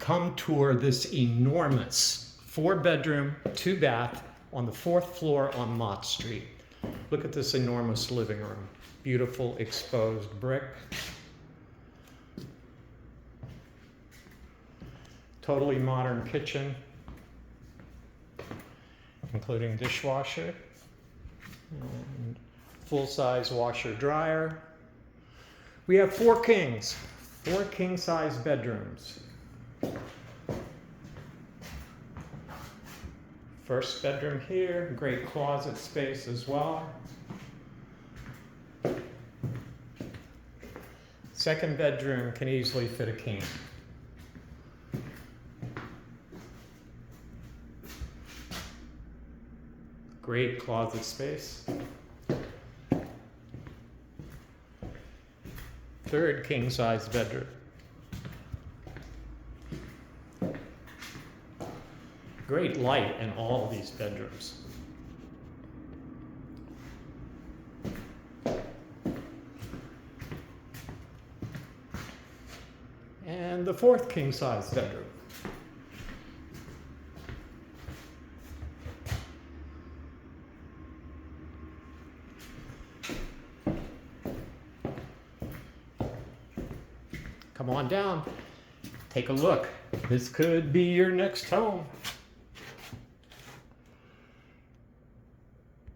come tour this enormous 4-bedroom, 2-bath on the 4th floor on Mott Street. Look at this enormous living room. Beautiful exposed brick. Totally modern kitchen, including dishwasher and full-size washer dryer. We have 4 king-size bedrooms. First bedroom here, great closet space as well. Second bedroom can easily fit a king. Great closet space. Third king-size bedroom. Great light in all of these bedrooms. And the 4th king-size bedroom. Come on down, take a look. This could be your next home.